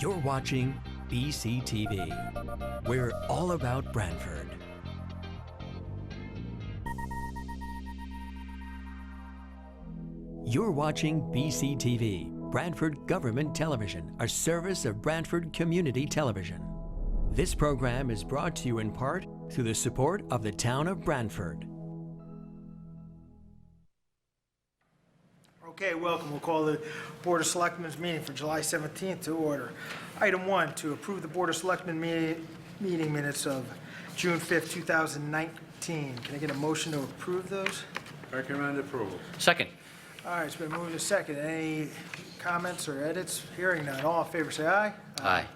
You're watching BCTV. We're all about Brantford. You're watching BCTV, Brantford Government Television, a service of Brantford Community Television. This program is brought to you in part through the support of the town of Brantford. Okay, welcome. We'll call the Board of Selectmen's meeting for July 17th to order. Item 1, to approve the Board of Selectmen meeting minutes of June 5th, 2019. Can I get a motion to approve those? Recommend approval. Second. All right, it's been moved to second. Any comments or edits? Hearing none. All in favor, say aye. Aye.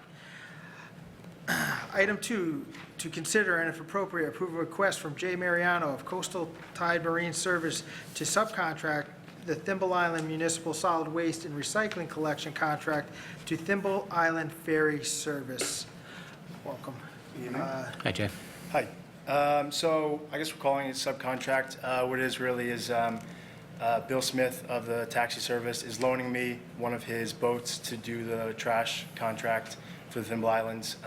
Item 2, to consider and if appropriate, approve a request from J. Mariano of Coastal Tide Marine Service to subcontract the Thimble Island Municipal Solid Waste and Recycling Collection Contract to Thimble Island Ferry Service. Welcome. Hi, Jay. Hi. So I guess we're calling it subcontract. What it is really is Bill Smith of the taxi service is loaning me one of his boats to do the trash contract for the Thimble Islands.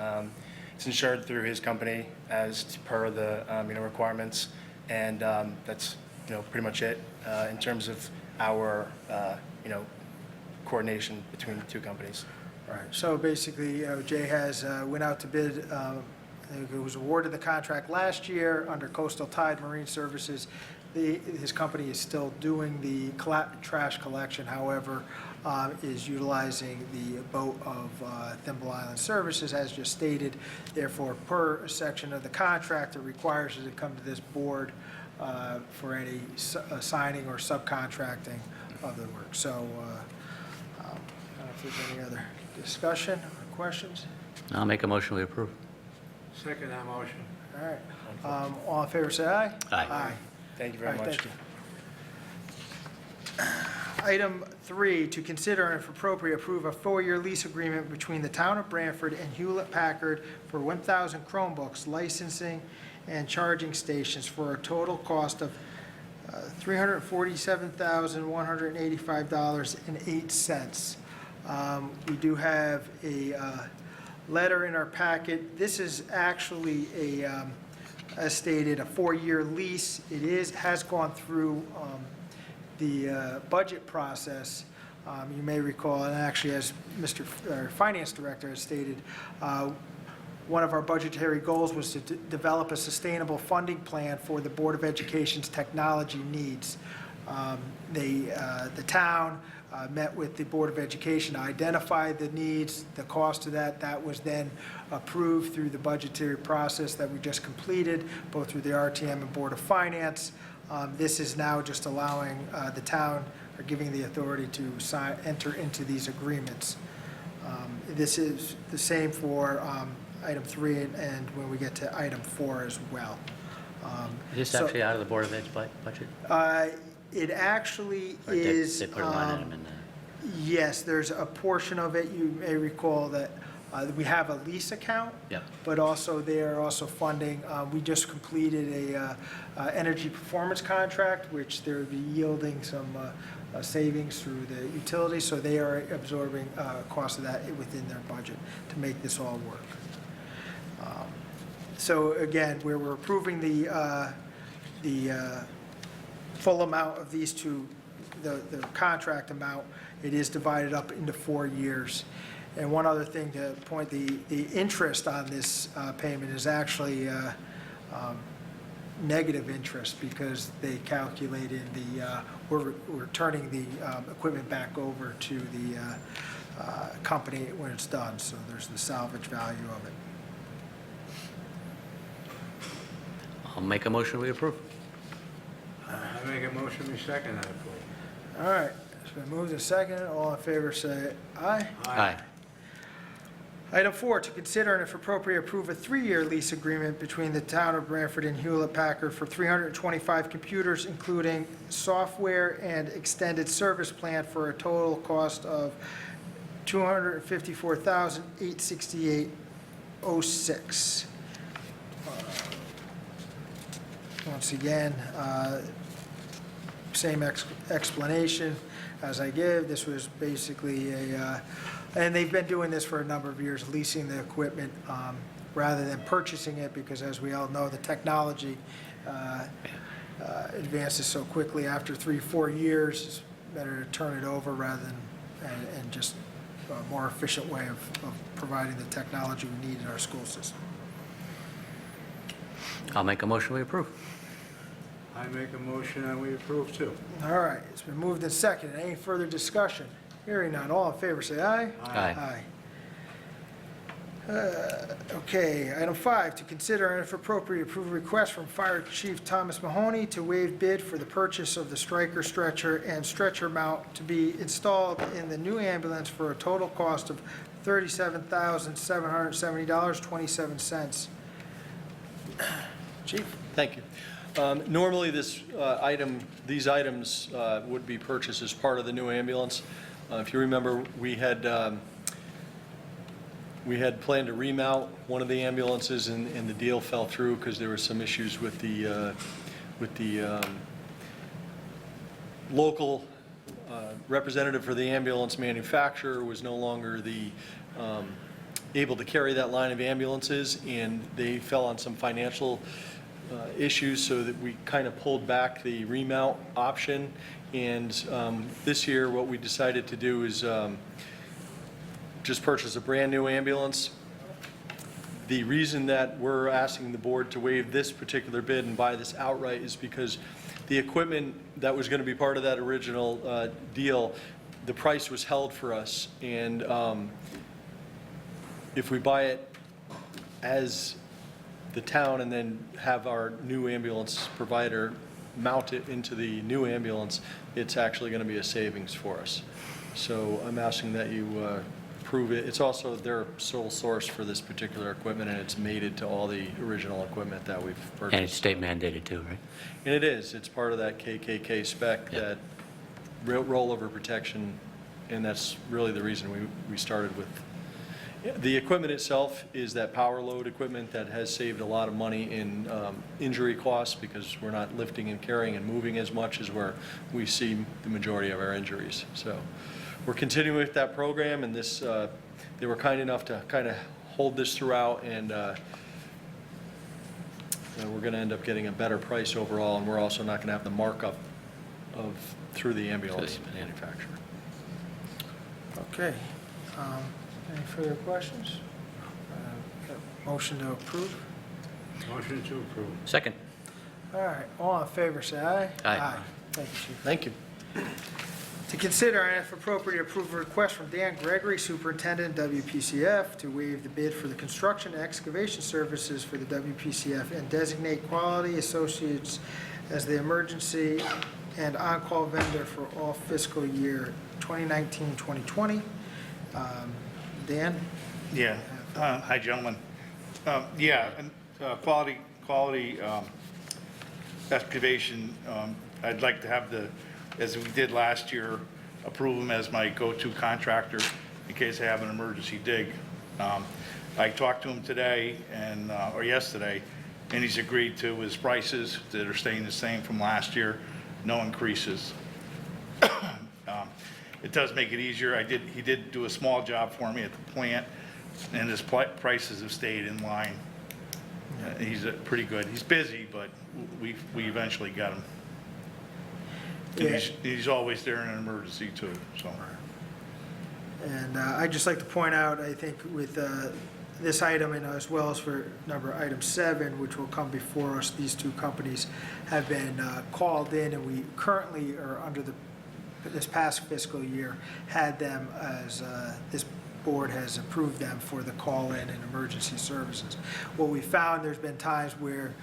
It's insured through his company as per the requirements, and that's pretty much it in terms of our coordination between the two companies. Right. So basically, Jay has went out to bid. It was awarded the contract last year under Coastal Tide Marine Services. His company is still doing the trash collection, however, is utilizing the boat of Thimble Island Services, as just stated. Therefore, per section of the contract, it requires it to come to this board for any signing or subcontracting of the work. So, I don't know if there's any other discussion or questions. I'll make a motion we approve. Second that motion. All right. All in favor, say aye. Aye. Thank you very All right, much. thank you. Item 3, to consider and if appropriate, approve a 4-year lease agreement between the town of Brantford and Hewlett-Packard for 1,000 Chromebooks, licensing and charging stations for a total cost of $347,185.08. We do have a letter in our packet. This is actually as stated, a 4-year lease. It has gone through the budget process. You may recall, and actually as Mr. Finance Director has stated, one of our budgetary goals was to develop a sustainable funding plan for the Board of Education's technology needs. The town met with the Board of Education to identify the needs, the cost of that. That was then approved through the budgetary process that we just completed, both through the RTM and Board of Finance. This is now just allowing the town, or giving the authority to enter into these agreements. This is the same for item 3 and when we get to item 4 as well. Is this actually out of the Board of Ed's budget? It actually Or is. They put a line item in there. Yes, there's a portion of it. You may recall that we have a lease account, Yep. but also they are also funding. We just completed a energy performance contract, which they're yielding some savings through the utilities, so they are absorbing cost of that within their budget to make this all work. So again, where we're approving the full amount of these two, the contract amount, it is divided up into 4 years. And one other thing to point, the interest on this payment is actually negative interest, because they calculated we're turning the equipment back over to the company when it's done, so there's the salvage value of it. I'll make a motion we approve. I make a motion we second that approval. All right, it's been moved and seconded. All in favor, say aye. Aye. Item 4, to consider and if appropriate, approve a 3-year lease agreement between the town of Brantford and Hewlett-Packard for 325 computers, including software and extended service plan, for a total cost of $254,868.06. Once again, same explanation as I give. This was basically a And they've been doing this for a number of years, leasing the equipment rather than purchasing it, because as we all know, the technology advances so quickly. After 3-4 years, it's better to turn it over rather than, and just a more efficient way of providing the technology we need in our school system. I'll make a motion we approve. I make a motion and we approve too. All right, it's been moved and seconded. Any further discussion? Hearing none, all in favor, say aye. Aye. Okay, item 5, to consider and if appropriate, approve a request from Fire Chief Thomas Mahoney to waive bid for the purchase of the Stryker stretcher and stretcher mount to be installed in the new ambulance for a total cost of $37,770.27. Chief? Thank you. Normally, these items would be purchased as part of the new ambulance. If you remember, we had planned to remount one of the ambulances, and the deal fell through because there were some issues with the local representative for the ambulance manufacturer was no longer able to carry that line of ambulances, and they fell on some financial issues, so that we kind of pulled back the remount option. And this year, what we decided to do is just purchase a brand-new ambulance. The reason that we're asking the board to waive this particular bid and buy this outright is because the equipment that was going to be part of that original deal, the price was held for us. And if we buy it as the town and then have our new ambulance provider mount it into the new ambulance, it's actually going to be a savings for us. So I'm asking that you approve it. It's also their sole source for this particular equipment, and it's mated to all the original equipment that we've purchased. And it's state mandated too, right? And it is. It's part of that KKK spec, Yep. that rollover protection, and that's really the reason we started with. The equipment itself is that power load equipment that has saved a lot of money in injury costs, because we're not lifting and carrying and moving as much as where we see the majority of our injuries. So we're continuing with that program, and this they were kind enough to kind of hold this throughout, and we're going to end up getting a better price overall, and we're also not going to have the markup through the ambulance manufacturer. Okay. Any further questions? Motion to approve? Motion to approve. Second. All right, all in favor, say aye. Aye. Thank you, Chief. Thank you. To consider and if appropriate, approve a request from Dan Gregory, Superintendent, WPCF, to waive the bid for the construction and excavation services for the WPCF and designate Quality Associates as the emergency and on-call vendor for all fiscal year 2019-2020. Dan? Yeah, hi, gentlemen. Quality excavation, I'd like to have as we did last year, approve them as my go-to contractor in case I have an emergency dig. I talked to him today or yesterday, and he's agreed to his prices that are staying the same from last year, no increases. It does make it easier. He did do a small job for me at the plant, and his prices have stayed in line. He's pretty good. He's busy, but we eventually got him. And he's always there in an emergency too, so. And I'd just like to point out, I think with this item, and as well as for item 7, which will come before us, these two companies have been called in, and we currently are under this past fiscal year, had them as, this board has approved them for the call-in and emergency services. What we found, there's been times where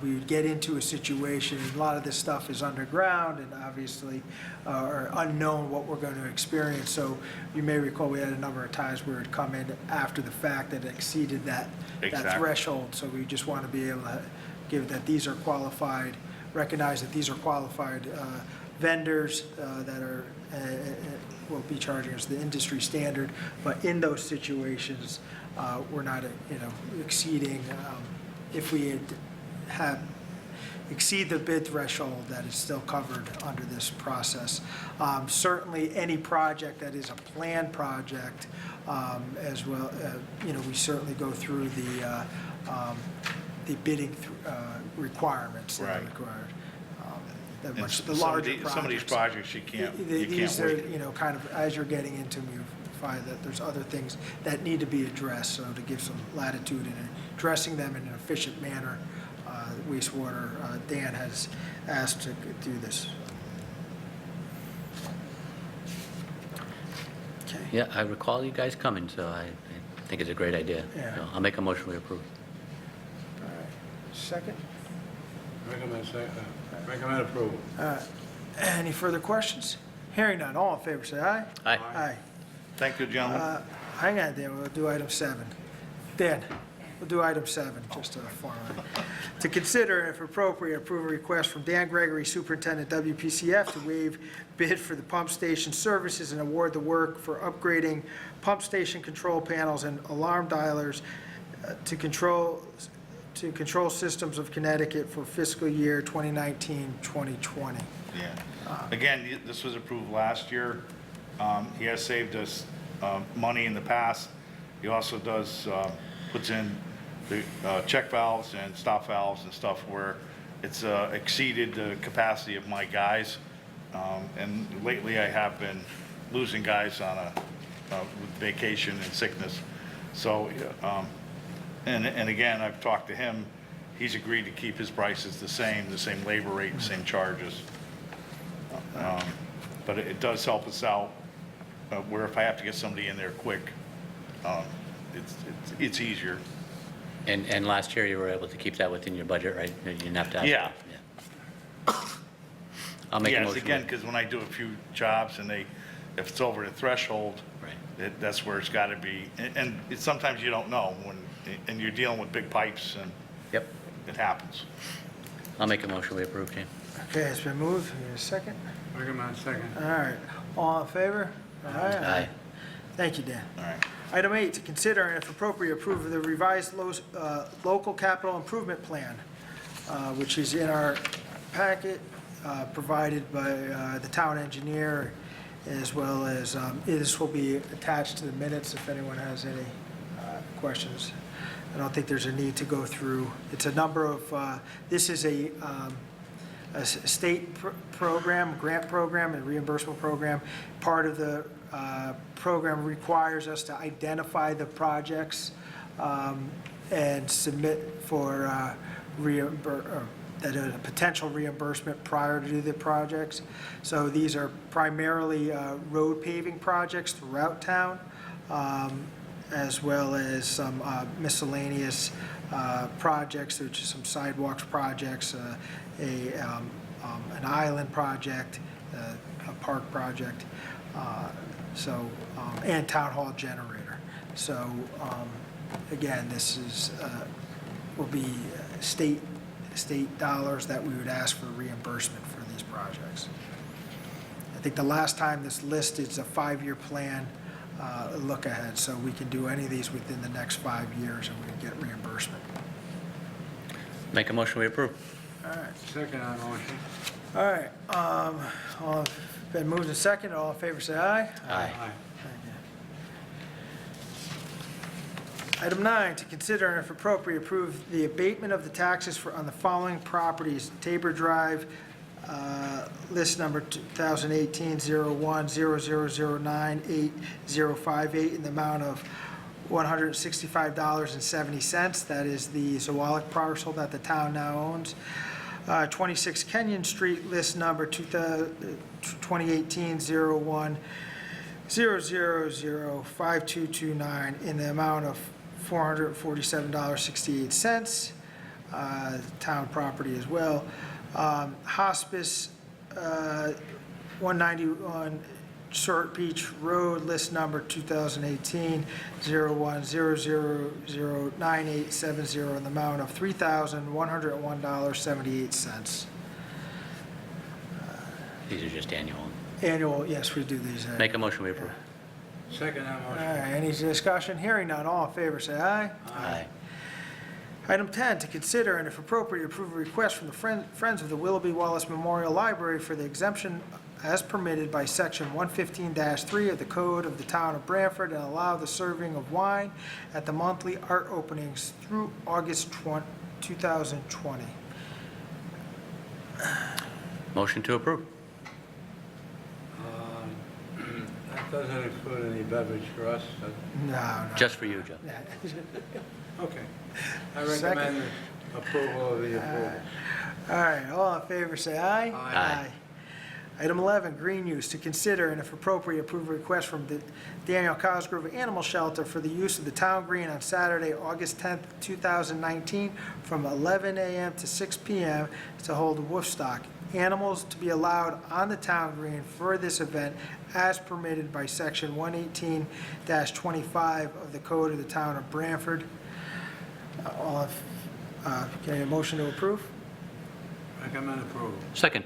we would get into a situation, and a lot of this stuff is underground and obviously or unknown what we're going to experience. So you may recall we had a number of times where it would come in after the fact that exceeded that threshold. So we just want to be able to give that these are qualified, recognize that these are qualified vendors that are will be charging us the industry standard, but in those situations, we're not, exceeding. If we had exceed the bid threshold, that is still covered under this process. Certainly, any project that is a planned project, as well, we certainly go through the bidding requirements that are Right. required. The And much, the some of larger the- projects. Some of these projects, you can't These are, wait. kind of, as you're getting into them, you find that there's other things that need to be addressed, so to give some latitude in addressing them in an efficient manner, wastewater, Dan has asked to do this. Okay. Yeah, I recall you guys coming, so I think it's a great idea. Yeah. So I'll make a motion we approve. All right. Second? Recommend approval. Any further questions? Hearing none, all in favor, say aye. Aye. Aye. Thank you, gentlemen. Hang on, Dan, we'll do item 7. Dan, we'll do item 7, just formally. To consider, and if appropriate, approve a request from Dan Gregory, Superintendent WPCF, to waive bid for the pump station services and award the work for upgrading pump station control panels and alarm dialers to control systems of Connecticut for fiscal year 2019-2020. Yeah. Again, this was approved last year. He has saved us money in the past. He also puts in the check valves and stop valves and stuff where it's exceeded the capacity of my guys. And lately I have been losing guys on with vacation and sickness. So, and again, I've talked to him. He's agreed to keep his prices the same labor rate, same charges. But it does help us out, where if I have to get somebody in there quick, it's easier. And last year you were able to keep that within your budget, right? You didn't have to ask. Yeah. I'll make a Yes, motion. again, because when I do a few jobs and if it's over the threshold, Right. that's where it's got to be. And sometimes you don't know and you're dealing with big pipes and Yep. it happens. I'll make a motion we approve, James. Okay, it's been moved. Need a second? Recommend second. All right. All in favor? Aye. Thank you, Dan. All right. Item 8, to consider and if appropriate, approve the revised local capital improvement plan, which is in our packet, provided by the town engineer, as well as, this will be attached to the minutes if anyone has any questions. I don't think there's a need to go through. It's a number of, this is a state program, grant program, and reimbursement program. Part of the program requires us to identify the projects and submit for a potential reimbursement prior to the projects. So these are primarily road paving projects throughout town, as well as some miscellaneous projects, which is some sidewalks projects, an island project, a park project, and town hall generator. So again, this is will be state dollars that we would ask for reimbursement for these projects. I think the last time this listed is a 5-year plan look ahead, so we can do any of these within the next 5 years and we can get reimbursement. Make a motion we approve. All right. Second on motion. All right. All been moved and second. All in favor, say aye. Aye. Item 9, to consider and if appropriate, approve the abatement of the taxes on the following properties: Tabor Drive, list number 2018-01-0009-8058 in the amount of $165.70. That is the Zoologic parcel that the town now owns. 26 Kenyon Street, list number 2018-01-0005229 in the amount of $447.68. Town property as well. Hospice, 191 Short Beach Road, list number 2018-01-0009870 in the amount of $3,101.78. These are just annual. Annual, yes, we do these. Make a motion we approve. Second on All motion. right, any discussion? Hearing none, all in favor, say aye. Aye. Item 10, to consider and if appropriate, approve a request from the Friends of the Willoughby Wallace Memorial Library for the exemption as permitted by Section 115-3 of the Code of the Town of Brantford and allow the serving of wine at the monthly art openings through August 2020. Motion to approve. That doesn't include any beverage for us. No. Just for you, Joe. Okay. I Second. recommend approval of the approval. All right, all in favor, say aye. Aye. Item 11, green use, to consider and if appropriate, approve a request from the Daniel Cosgrove Animal Shelter for the use of the town green on Saturday, August 10th, 2019, from 11 a.m. to 6 p.m. to hold a wolf stock. Animals to be allowed on the town green for this event as permitted by Section 118-25 of the Code of the Town of Brantford. Can I get a motion to approve? Recommend approval. Second.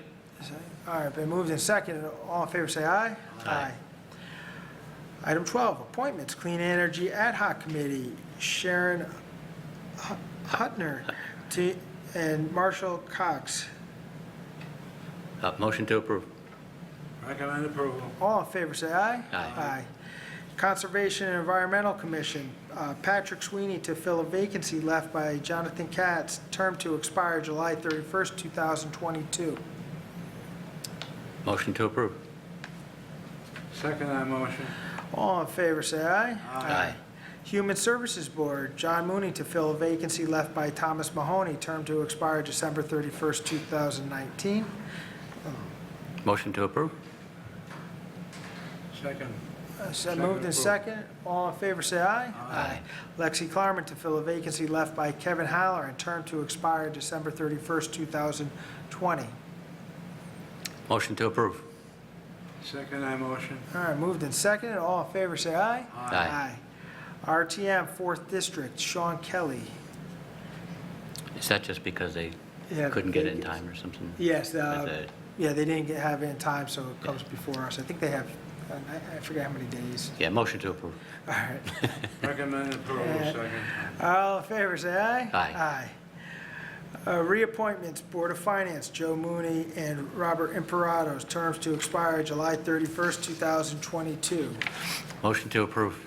All right, been moved and seconded. All in favor, say aye. Aye. Item 12, appointments, Clean Energy Ad Hoc Committee, Sharon Hutner and Marshall Cox. Motion to approve. Recommend approval. All in favor, say aye. Aye. Conservation and Environmental Commission, Patrick Sweeney to fill a vacancy left by Jonathan Katz, term to expire July 31st, 2022. Motion to approve. Second that motion. All in favor, say aye. Aye. Human Services Board, John Mooney to fill a vacancy left by Thomas Mahoney, term to expire December 31st, 2019. Motion to approve. Second. Moved in second. All in favor, say aye. Aye. Lexi Klarman to fill a vacancy left by Kevin Haller and term to expire December 31st, 2020. Motion to approve. Second that motion. All right, moved in second. All in favor, say aye. Aye. RTM, 4th District, Sean Kelly. Is that just because they Yeah, couldn't get it in time or something? Yes, With the- yeah, they didn't have it in time, so it comes before us. I think they have, I forget how many days. Yeah, motion to approve. All right. Recommend approval. Second. All in favor, say aye. Aye. Reappointments, Board of Finance, Joe Mooney and Robert Imperatos, terms to expire July 31st, 2022. Motion to approve.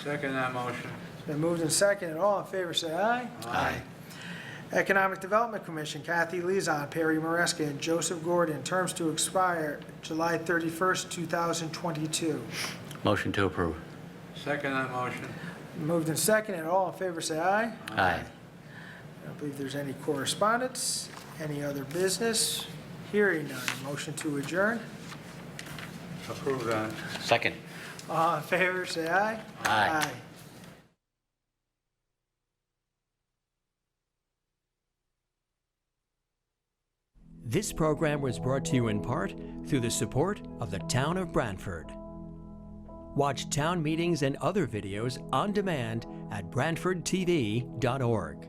Second that motion. It's been moved and seconded. All in favor, say aye. Aye. Economic Development Commission, Kathy Lezon, Perry Maresca, and Joseph Gordon, terms to expire July 31st, 2022. Motion to approve. Second that motion. Moved and seconded. All in favor, say aye. Aye. I don't believe there's any correspondence. Any other business? Hearing none. Motion to adjourn. Approve that. Second. All in favor, say aye. Aye. This program was brought to you in part through the support of the Town of Brantford. Watch town meetings and other videos on demand at BrantfordTV.org.